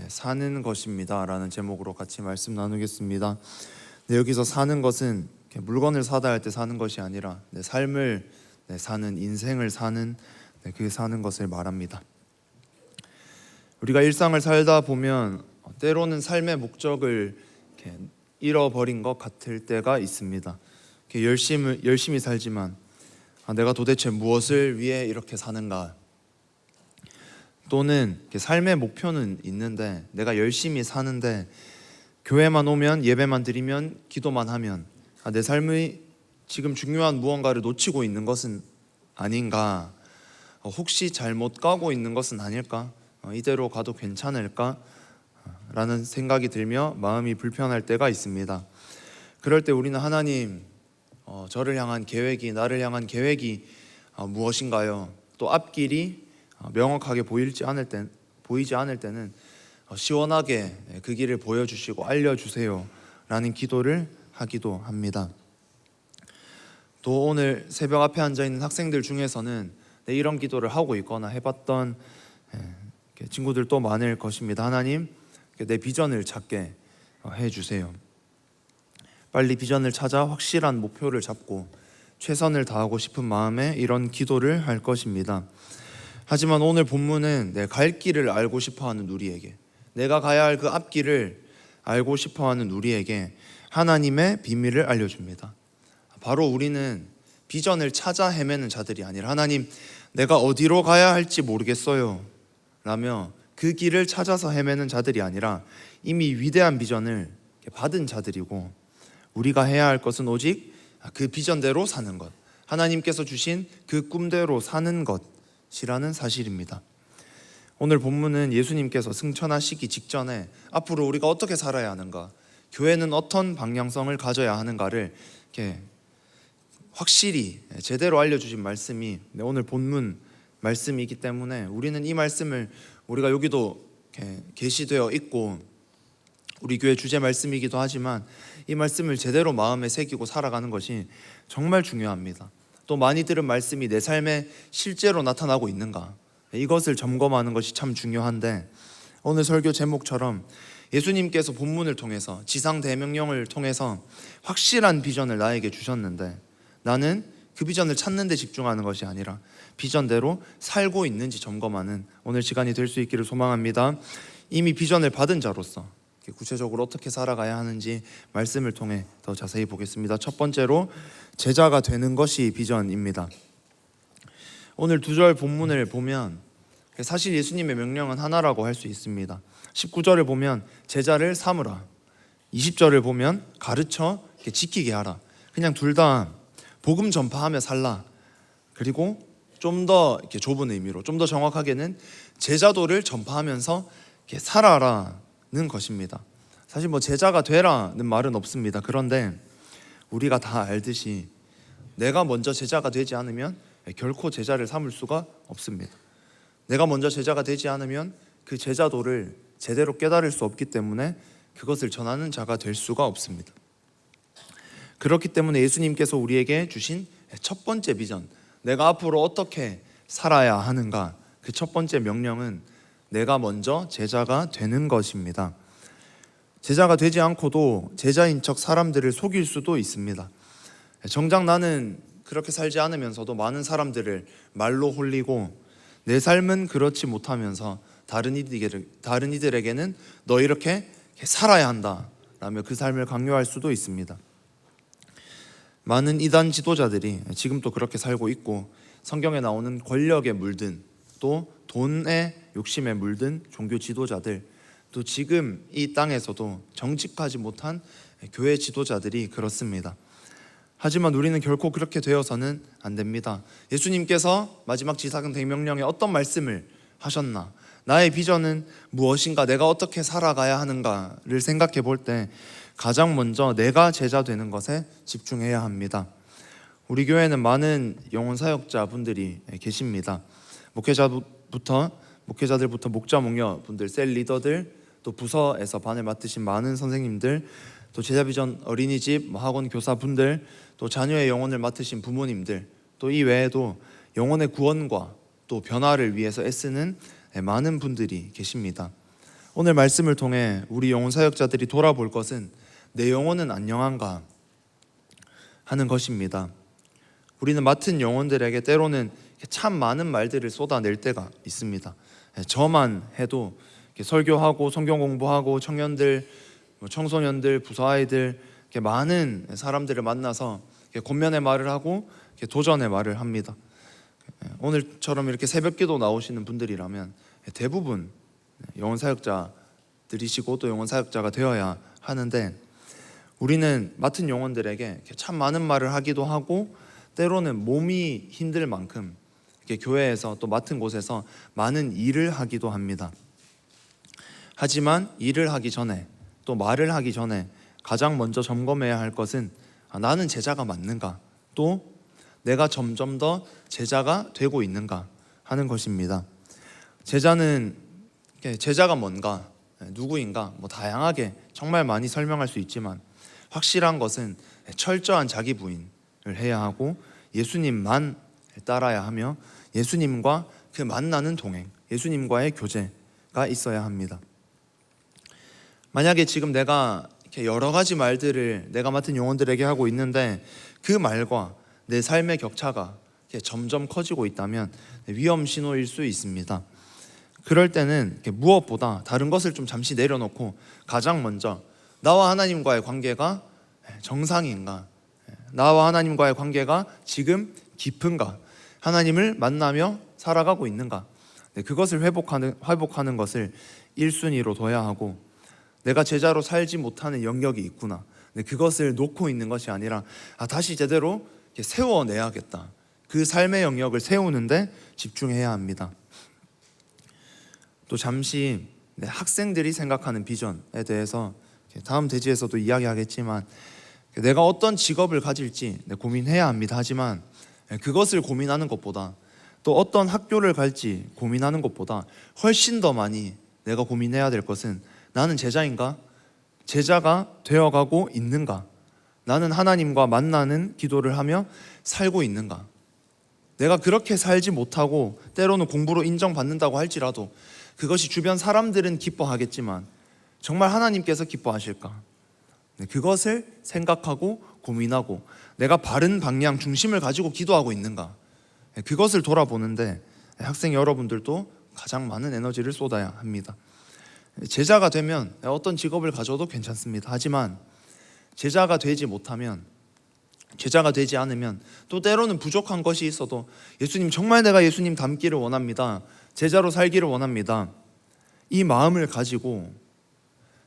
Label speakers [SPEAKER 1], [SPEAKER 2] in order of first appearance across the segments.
[SPEAKER 1] 사는 것입니다 라는 제목으로 같이 말씀 나누겠습니다. 여기서 사는 것은 물건을 사다 할 때 사는 것이 아니라 내 삶을 사는, 인생을 사는 그 사는 것을 말합니다. 우리가 일상을 살다 보면 때로는 삶의 목적을 잃어버린 것 같을 때가 있습니다. 열심히 살지만 내가 도대체 무엇을 위해 이렇게 사는가, 또는 삶의 목표는 있는데 내가 열심히 사는데 교회만 오면, 예배만 드리면, 기도만 하면 내 삶의 지금 중요한 무언가를 놓치고 있는 것은 아닌가, 혹시 잘못 가고 있는 것은 아닐까, 이대로 가도 괜찮을까 라는 생각이 들며 마음이 불편할 때가 있습니다. 그럴 때 우리는 하나님, 저를 향한 계획이, 나를 향한 계획이 무엇인가요? 또 앞길이 명확하게 보이지 않을 때는 시원하게 그 길을 보여주시고 알려주세요 라는 기도를 하기도 합니다. 또 오늘 새벽 앞에 앉아있는 학생들 중에서는 이런 기도를 하고 있거나 해봤던 친구들 또 많을 것입니다. 하나님, 내 비전을 찾게 해주세요. 빨리 비전을 찾아 확실한 목표를 잡고 최선을 다하고 싶은 마음에 이런 기도를 할 것입니다. 하지만 오늘 본문은 내 갈 길을 알고 싶어하는 우리에게, 내가 가야 할 그 앞길을 알고 싶어하는 우리에게 하나님의 비밀을 알려줍니다. 바로 우리는 비전을 찾아 헤매는 자들이 아니라, 하나님, 내가 어디로 가야 할지 모르겠어요 라며 그 길을 찾아서 헤매는 자들이 아니라 이미 위대한 비전을 받은 자들이고, 우리가 해야 할 것은 오직 그 비전대로 사는 것, 하나님께서 주신 그 꿈대로 사는 것이라는 사실입니다. 오늘 본문은 예수님께서 승천하시기 직전에 앞으로 우리가 어떻게 살아야 하는가, 교회는 어떤 방향성을 가져야 하는가를 이렇게 확실히 제대로 알려주신 말씀이 오늘 본문 말씀이기 때문에, 우리는 이 말씀을, 우리가 여기도 계시되어 있고 우리 교회 주제 말씀이기도 하지만 이 말씀을 제대로 마음에 새기고 살아가는 것이 정말 중요합니다. 또 많이 들은 말씀이 내 삶에 실제로 나타나고 있는가, 이것을 점검하는 것이 참 중요한데, 오늘 설교 제목처럼 예수님께서 본문을 통해서, 지상 대명령을 통해서 확실한 비전을 나에게 주셨는데 나는 그 비전을 찾는 데 집중하는 것이 아니라 비전대로 살고 있는지 점검하는 오늘 시간이 될 수 있기를 소망합니다. 이미 비전을 받은 자로서 구체적으로 어떻게 살아가야 하는지 말씀을 통해 더 자세히 보겠습니다. 첫 번째로, 제자가 되는 것이 비전입니다. 오늘 2절 본문을 보면 사실 예수님의 명령은 하나라고 할 수 있습니다. 19절을 보면 제자를 삼으라, 20절을 보면 가르쳐 지키게 하라. 그냥 둘 다 복음 전파하며 살라. 그리고 좀 더 좁은 의미로, 좀 더 정확하게는 제자도를 전파하면서 살아라는 것입니다. 사실 제자가 되라는 말은 없습니다. 그런데 우리가 다 알듯이 내가 먼저 제자가 되지 않으면 결코 제자를 삼을 수가 없습니다. 내가 먼저 제자가 되지 않으면 그 제자도를 제대로 깨달을 수 없기 때문에 그것을 전하는 자가 될 수가 없습니다. 그렇기 때문에 예수님께서 우리에게 주신 첫 번째 비전, 내가 앞으로 어떻게 살아야 하는가, 그 첫 번째 명령은 내가 먼저 제자가 되는 것입니다. 제자가 되지 않고도 제자인 척 사람들을 속일 수도 있습니다. 정작 나는 그렇게 살지 않으면서도 많은 사람들을 말로 홀리고 내 삶은 그렇지 못하면서 다른 이들에게는 너 이렇게 살아야 한다 라며 그 삶을 강요할 수도 있습니다. 많은 이단 지도자들이 지금도 그렇게 살고 있고, 성경에 나오는 권력에 물든, 또 돈의 욕심에 물든 종교 지도자들, 또 지금 이 땅에서도 정직하지 못한 교회 지도자들이 그렇습니다. 하지만 우리는 결코 그렇게 되어서는 안 됩니다. 예수님께서 마지막 지상 대명령에 어떤 말씀을 하셨나, 나의 비전은 무엇인가, 내가 어떻게 살아가야 하는가를 생각해 볼 때 가장 먼저 내가 제자 되는 것에 집중해야 합니다. 우리 교회는 많은 영혼 사역자 분들이 계십니다. 목회자들부터 목자 목녀 분들, 셀 리더들, 또 부서에서 반을 맡으신 많은 선생님들, 또 제자비전 어린이집 학원 교사분들, 또 자녀의 영혼을 맡으신 부모님들, 또 이 외에도 영혼의 구원과 또 변화를 위해서 애쓰는 많은 분들이 계십니다. 오늘 말씀을 통해 우리 영혼 사역자들이 돌아볼 것은 내 영혼은 안녕한가 하는 것입니다. 우리는 맡은 영혼들에게 때로는 참 많은 말들을 쏟아낼 때가 있습니다. 저만 해도 설교하고 성경 공부하고 청년들, 청소년들, 부서아이들 많은 사람들을 만나서 권면의 말을 하고 도전의 말을 합니다. 오늘처럼 이렇게 새벽기도 나오시는 분들이라면 대부분 영혼 사역자들이시고 또 영혼 사역자가 되어야 하는데, 우리는 맡은 영혼들에게 참 많은 말을 하기도 하고 때로는 몸이 힘들 만큼 교회에서 또 맡은 곳에서 많은 일을 하기도 합니다. 하지만 일을 하기 전에 또 말을 하기 전에 가장 먼저 점검해야 할 것은 나는 제자가 맞는가, 또 내가 점점 더 제자가 되고 있는가 하는 것입니다. 제자가 뭔가, 누구인가 다양하게 정말 많이 설명할 수 있지만 확실한 것은 철저한 자기 부인을 해야 하고 예수님만 따라야 하며 예수님과 그 만나는 동행, 예수님과의 교제가 있어야 합니다. 만약에 지금 내가 여러 가지 말들을 내가 맡은 영혼들에게 하고 있는데 그 말과 내 삶의 격차가 점점 커지고 있다면 위험 신호일 수 있습니다. 그럴 때는 무엇보다 다른 것을 좀 잠시 내려놓고 가장 먼저 나와 하나님과의 관계가 정상인가, 나와 하나님과의 관계가 지금 깊은가, 하나님을 만나며 살아가고 있는가, 그것을 회복하는 것을 1순위로 둬야 하고, 내가 제자로 살지 못하는 영역이 있구나, 그것을 놓고 있는 것이 아니라 다시 제대로 세워내야겠다, 그 삶의 영역을 세우는데 집중해야 합니다. 또 잠시 학생들이 생각하는 비전에 대해서 다음 대지에서도 이야기하겠지만, 내가 어떤 직업을 가질지 고민해야 합니다. 하지만 그것을 고민하는 것보다, 또 어떤 학교를 갈지 고민하는 것보다 훨씬 더 많이 내가 고민해야 될 것은 나는 제자인가? 제자가 되어가고 있는가? 나는 하나님과 만나는 기도를 하며 살고 있는가? 내가 그렇게 살지 못하고 때로는 공부로 인정받는다고 할지라도 그것이 주변 사람들은 기뻐하겠지만 정말 하나님께서 기뻐하실까? 그것을 생각하고 고민하고 내가 바른 방향, 중심을 가지고 기도하고 있는가? 그것을 돌아보는데 학생 여러분들도 가장 많은 에너지를 쏟아야 합니다. 제자가 되면 어떤 직업을 가져도 괜찮습니다. 하지만 제자가 되지 못하면, 제자가 되지 않으면 또 때로는 부족한 것이 있어도 예수님, 정말 내가 예수님 닮기를 원합니다, 제자로 살기를 원합니다, 이 마음을 가지고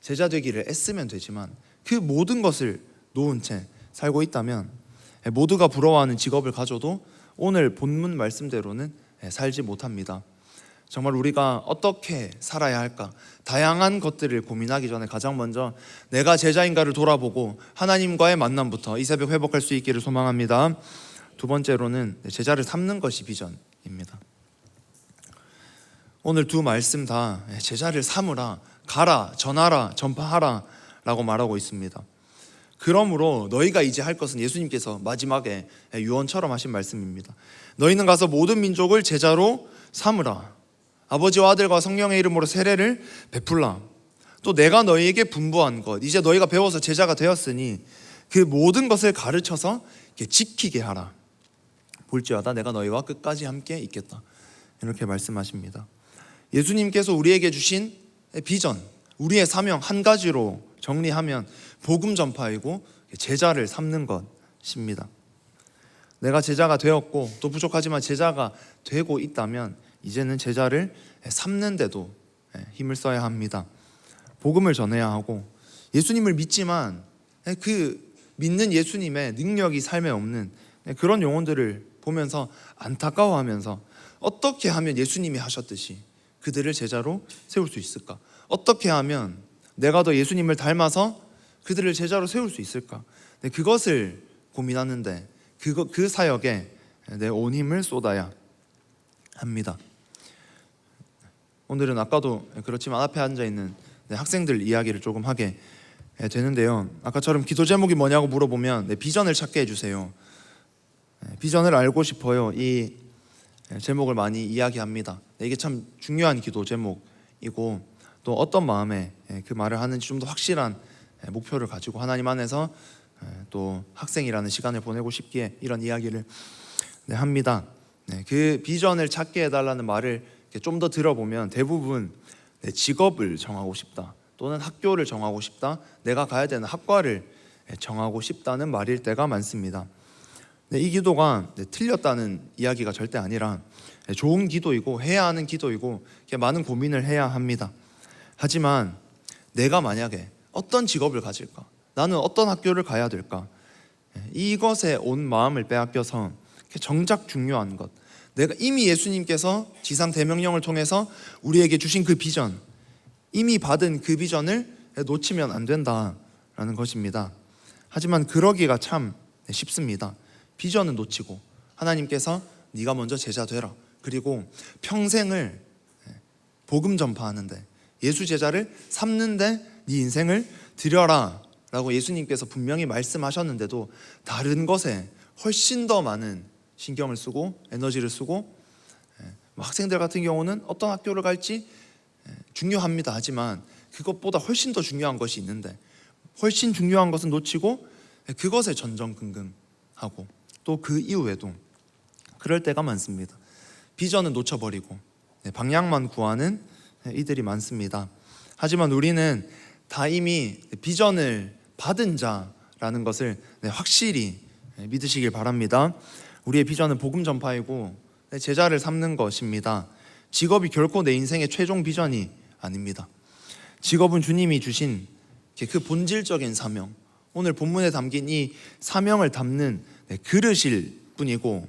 [SPEAKER 1] 제자 되기를 애쓰면 되지만 그 모든 것을 놓은 채 살고 있다면 모두가 부러워하는 직업을 가져도 오늘 본문 말씀대로는 살지 못합니다. 정말 우리가 어떻게 살아야 할까, 다양한 것들을 고민하기 전에 가장 먼저 내가 제자인가를 돌아보고 하나님과의 만남부터 이 새벽 회복할 수 있기를 소망합니다. 두 번째로는 제자를 삼는 것이 비전입니다. 오늘 두 말씀 다 제자를 삼으라, 가라, 전하라, 전파하라 라고 말하고 있습니다. 그러므로 너희가 이제 할 것은, 예수님께서 마지막에 유언처럼 하신 말씀입니다. 너희는 가서 모든 민족을 제자로 삼으라. 아버지와 아들과 성령의 이름으로 세례를 베풀라. 또 내가 너희에게 분부한 것, 이제 너희가 배워서 제자가 되었으니 그 모든 것을 가르쳐서 지키게 하라. 볼지어다 내가 너희와 끝까지 함께 있겠다. 이렇게 말씀하십니다. 예수님께서 우리에게 주신 비전, 우리의 사명 한 가지로 정리하면 복음 전파이고 제자를 삼는 것입니다. 내가 제자가 되었고 또 부족하지만 제자가 되고 있다면 이제는 제자를 삼는 데도 힘을 써야 합니다. 복음을 전해야 하고, 예수님을 믿지만 그 믿는 예수님의 능력이 삶에 없는 그런 영혼들을 보면서 안타까워하면서 어떻게 하면 예수님이 하셨듯이 그들을 제자로 세울 수 있을까? 어떻게 하면 내가 더 예수님을 닮아서 그들을 제자로 세울 수 있을까? 그것을 고민하는데 그 사역에 내 온 힘을 쏟아야 합니다. 오늘은 아까도 그렇지만 앞에 앉아있는 학생들 이야기를 조금 하게 되는데요. 아까처럼 기도 제목이 뭐냐고 물어보면 비전을 찾게 해주세요. 비전을 알고 싶어요. 이 제목을 많이 이야기합니다. 이게 참 중요한 기도 제목이고 또 어떤 마음에 그 말을 하는지 좀 더 확실한 목표를 가지고 하나님 안에서 또 학생이라는 시간을 보내고 싶기에 이런 이야기를 합니다. 그 비전을 찾게 해달라는 말을 좀 더 들어보면 대부분 내 직업을 정하고 싶다, 또는 학교를 정하고 싶다, 내가 가야 되는 학과를 정하고 싶다는 말일 때가 많습니다. 이 기도가 틀렸다는 이야기가 절대 아니라 좋은 기도이고 해야 하는 기도이고 많은 고민을 해야 합니다. 하지만 내가 만약에 어떤 직업을 가질까, 나는 어떤 학교를 가야 될까, 이것에 온 마음을 빼앗겨서 정작 중요한 것, 내가 이미 예수님께서 지상 대명령을 통해서 우리에게 주신 그 비전, 이미 받은 그 비전을 놓치면 안 된다라는 것입니다. 하지만 그러기가 참 쉽습니다. 비전은 놓치고 하나님께서 네가 먼저 제자 되라, 그리고 평생을 복음 전파하는데, 예수 제자를 삼는데 네 인생을 들여라 라고 예수님께서 분명히 말씀하셨는데도 다른 것에 훨씬 더 많은 신경을 쓰고 에너지를 쓰고, 학생들 같은 경우는 어떤 학교를 갈지 중요합니다. 하지만 그것보다 훨씬 더 중요한 것이 있는데 훨씬 중요한 것은 놓치고 그것에 전전긍긍하고, 또 그 이후에도 그럴 때가 많습니다. 비전은 놓쳐버리고 방향만 구하는 이들이 많습니다. 하지만 우리는 다 이미 비전을 받은 자라는 것을 확실히 믿으시길 바랍니다. 우리의 비전은 복음 전파이고 제자를 삼는 것입니다. 직업이 결코 내 인생의 최종 비전이 아닙니다. 직업은 주님이 주신 그 본질적인 사명, 오늘 본문에 담긴 이 사명을 담는 그릇일 뿐이고,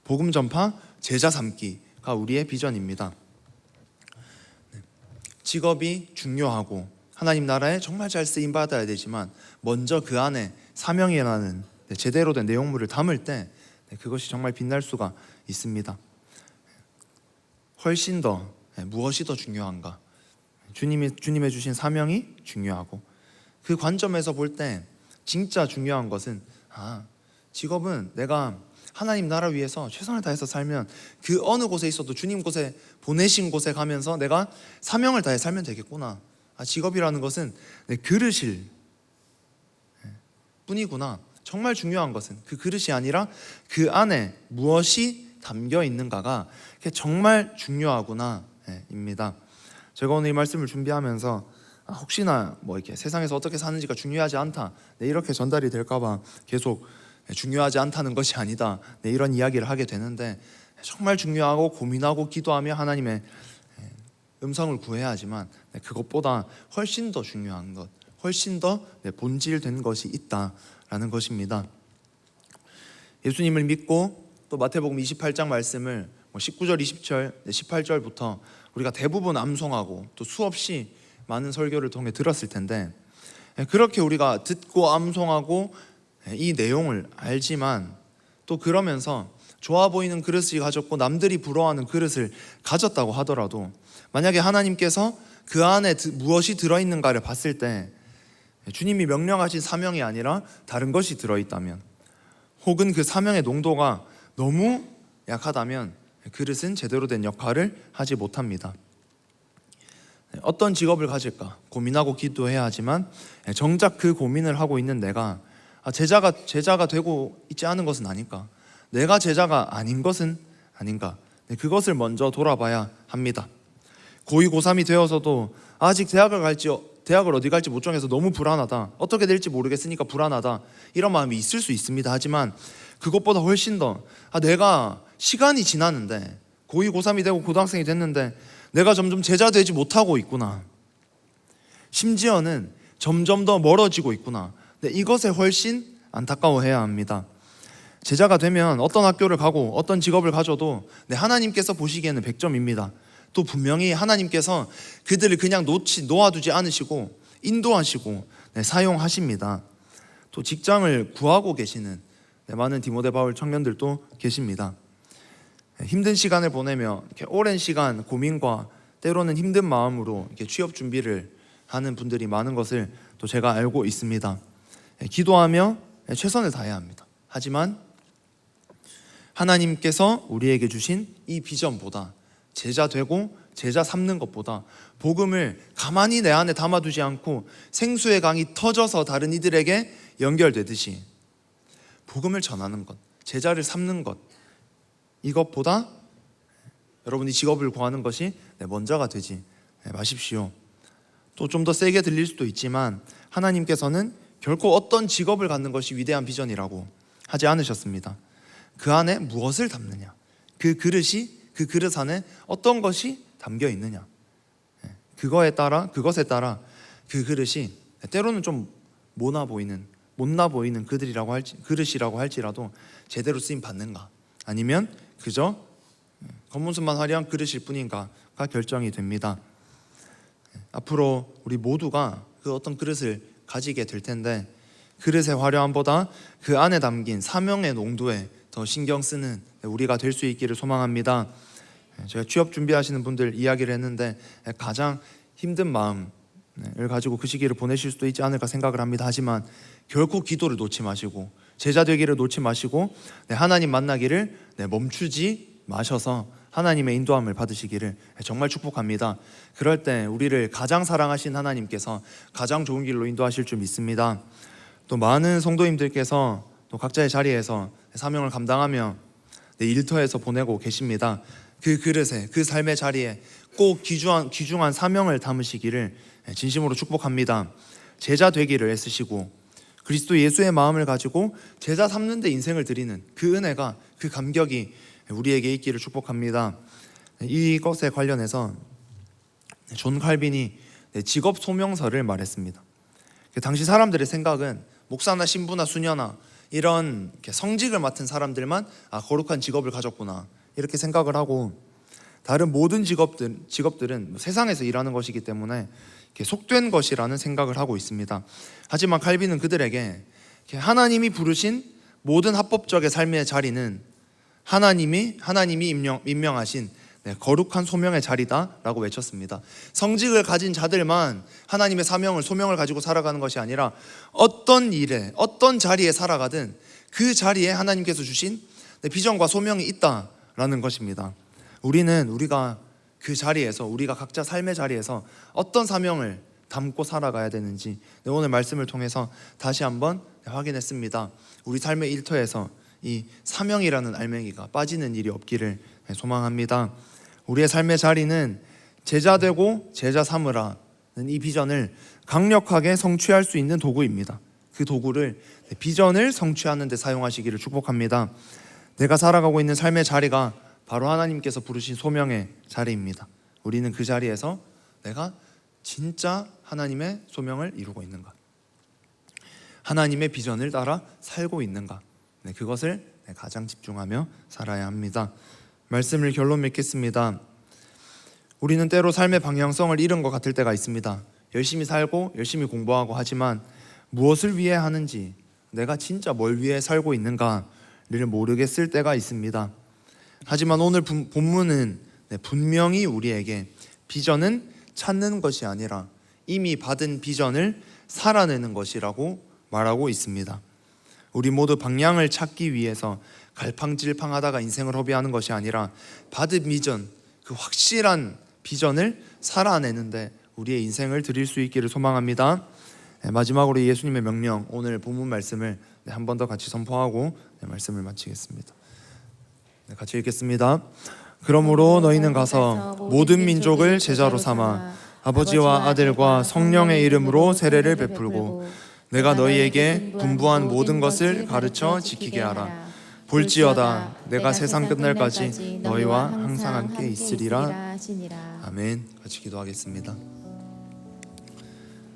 [SPEAKER 1] 복음 전파, 제자 삼기가 우리의 비전입니다. 직업이 중요하고 하나님 나라에 정말 잘 쓰임 받아야 되지만 먼저 그 안에 사명이라는 제대로 된 내용물을 담을 때 그것이 정말 빛날 수가 있습니다. 훨씬 더 무엇이 더 중요한가? 주님의 주신 사명이 중요하고, 그 관점에서 볼 때 진짜 중요한 것은 직업은 내가 하나님 나라 위해서 최선을 다해서 살면 그 어느 곳에 있어도 주님 곳에 보내신 곳에 가면서 내가 사명을 다해 살면 되겠구나. 직업이라는 것은 내 그릇일 뿐이구나. 정말 중요한 것은 그 그릇이 아니라 그 안에 무엇이 담겨 있는가가 정말 중요하구나 입니다. 제가 오늘 이 말씀을 준비하면서 혹시나 이렇게 세상에서 어떻게 사는지가 중요하지 않다, 이렇게 전달이 될까봐 계속 중요하지 않다는 것이 아니다, 이런 이야기를 하게 되는데, 정말 중요하고 고민하고 기도하며 하나님의 음성을 구해야 하지만 그것보다 훨씬 더 중요한 것, 훨씬 더 본질된 것이 있다라는 것입니다. 예수님을 믿고 또 마태복음 28장 말씀을 19절, 20절, 18절부터 우리가 대부분 암송하고 또 수없이 많은 설교를 통해 들었을 텐데, 그렇게 우리가 듣고 암송하고 이 내용을 알지만 또 그러면서 좋아 보이는 그릇을 가졌고 남들이 부러워하는 그릇을 가졌다고 하더라도, 만약에 하나님께서 그 안에 무엇이 들어있는가를 봤을 때 주님이 명령하신 사명이 아니라 다른 것이 들어있다면, 혹은 그 사명의 농도가 너무 약하다면 그릇은 제대로 된 역할을 하지 못합니다. 어떤 직업을 가질까 고민하고 기도해야 하지만 정작 그 고민을 하고 있는 내가 제자가 되고 있지 않은 것은 아닌가, 내가 제자가 아닌 것은 아닌가, 그것을 먼저 돌아봐야 합니다. 고2, 고3이 되어서도 아직 대학을 어디 갈지 못 정해서 너무 불안하다, 어떻게 될지 모르겠으니까 불안하다, 이런 마음이 있을 수 있습니다. 하지만 그것보다 훨씬 더 내가 시간이 지났는데, 고2, 고3이 되고 고등학생이 됐는데 내가 점점 제자 되지 못하고 있구나, 심지어는 점점 더 멀어지고 있구나, 이것에 훨씬 안타까워해야 합니다. 제자가 되면 어떤 학교를 가고 어떤 직업을 가져도 하나님께서 보시기에는 100점입니다. 또 분명히 하나님께서 그들을 그냥 놓아두지 않으시고 인도하시고 사용하십니다. 또 직장을 구하고 계시는 많은 디모데 바울 청년들도 계십니다. 힘든 시간을 보내며 이렇게 오랜 시간 고민과 때로는 힘든 마음으로 이렇게 취업 준비를 하는 분들이 많은 것을 또 제가 알고 있습니다. 기도하며 최선을 다해야 합니다. 하지만 하나님께서 우리에게 주신 이 비전보다 제자 되고 제자 삼는 것보다 복음을 가만히 내 안에 담아두지 않고 생수의 강이 터져서 다른 이들에게 연결되듯이 복음을 전하는 것, 제자를 삼는 것, 이것보다 여러분이 직업을 구하는 것이 먼저가 되지 마십시오. 또 좀 더 세게 들릴 수도 있지만 하나님께서는 결코 어떤 직업을 갖는 것이 위대한 비전이라고 하지 않으셨습니다. 그 안에 무엇을 담느냐, 그 그릇 안에 어떤 것이 담겨 있느냐, 그것에 따라 그 그릇이 때로는 좀 못나 보이는 그릇이라고 할지라도 제대로 쓰임 받는가, 아니면 그저 겉모습만 화려한 그릇일 뿐인가가 결정이 됩니다. 앞으로 우리 모두가 그 어떤 그릇을 가지게 될 텐데 그릇의 화려함보다 그 안에 담긴 사명의 농도에 더 신경 쓰는 우리가 될 수 있기를 소망합니다. 제가 취업 준비하시는 분들 이야기를 했는데 가장 힘든 마음을 가지고 그 시기를 보내실 수도 있지 않을까 생각을 합니다. 하지만 결코 기도를 놓지 마시고 제자 되기를 놓지 마시고 하나님 만나기를 멈추지 마셔서 하나님의 인도함을 받으시기를 정말 축복합니다. 그럴 때 우리를 가장 사랑하신 하나님께서 가장 좋은 길로 인도하실 줄 믿습니다. 또 많은 성도님들께서 또 각자의 자리에서 사명을 감당하며 일터에서 보내고 계십니다. 그 그릇에, 그 삶의 자리에 꼭 귀중한 사명을 담으시기를 진심으로 축복합니다. 제자 되기를 애쓰시고 그리스도 예수의 마음을 가지고 제자 삼는 데 인생을 드리는 그 은혜가, 그 감격이 우리에게 있기를 축복합니다. 이것에 관련해서 존 칼빈이 직업 소명서를 말했습니다. 당시 사람들의 생각은 목사나 신부나 수녀나 이런 성직을 맡은 사람들만 거룩한 직업을 가졌구나 이렇게 생각을 하고, 다른 모든 직업들은 세상에서 일하는 것이기 때문에 속된 것이라는 생각을 하고 있습니다. 하지만 칼빈은 그들에게 하나님이 부르신 모든 합법적의 삶의 자리는 하나님이 임명하신 거룩한 소명의 자리다라고 외쳤습니다. 성직을 가진 자들만 하나님의 소명을 가지고 살아가는 것이 아니라 어떤 일에, 어떤 자리에 살아가든 그 자리에 하나님께서 주신 비전과 소명이 있다라는 것입니다. 우리가 그 자리에서, 우리가 각자 삶의 자리에서 어떤 사명을 담고 살아가야 되는지 오늘 말씀을 통해서 다시 한번 확인했습니다. 우리 삶의 일터에서 이 사명이라는 알맹이가 빠지는 일이 없기를 소망합니다. 우리의 삶의 자리는 제자 되고 제자 삼으라는 이 비전을 강력하게 성취할 수 있는 도구입니다. 그 도구를 비전을 성취하는 데 사용하시기를 축복합니다. 내가 살아가고 있는 삶의 자리가 바로 하나님께서 부르신 소명의 자리입니다. 우리는 그 자리에서 내가 진짜 하나님의 소명을 이루고 있는가, 하나님의 비전을 따라 살고 있는가, 그것을 가장 집중하며 살아야 합니다. 말씀을 결론 맺겠습니다. 우리는 때로 삶의 방향성을 잃은 것 같을 때가 있습니다. 열심히 살고 열심히 공부하고 하지만 무엇을 위해 하는지, 내가 진짜 뭘 위해 살고 있는가를 모르겠을 때가 있습니다. 하지만 오늘 본문은 분명히 우리에게 비전은 찾는 것이 아니라 이미 받은 비전을 살아내는 것이라고 말하고 있습니다. 우리 모두 방향을 찾기 위해서 갈팡질팡하다가 인생을 허비하는 것이 아니라 받은 비전, 그 확실한 비전을 살아내는데 우리의 인생을 드릴 수 있기를 소망합니다. 마지막으로 예수님의 명령, 오늘 본문 말씀을 한 번 더 같이 선포하고 말씀을 마치겠습니다. 같이 읽겠습니다. 그러므로 너희는 가서 모든 민족을 제자로 삼아 아버지와 아들과 성령의 이름으로 세례를 베풀고 내가 너희에게 분부한 모든 것을 가르쳐 지키게 하라. 볼지어다 내가 세상 끝날까지 너희와 항상 함께 있으리라. 아멘. 같이 기도하겠습니다.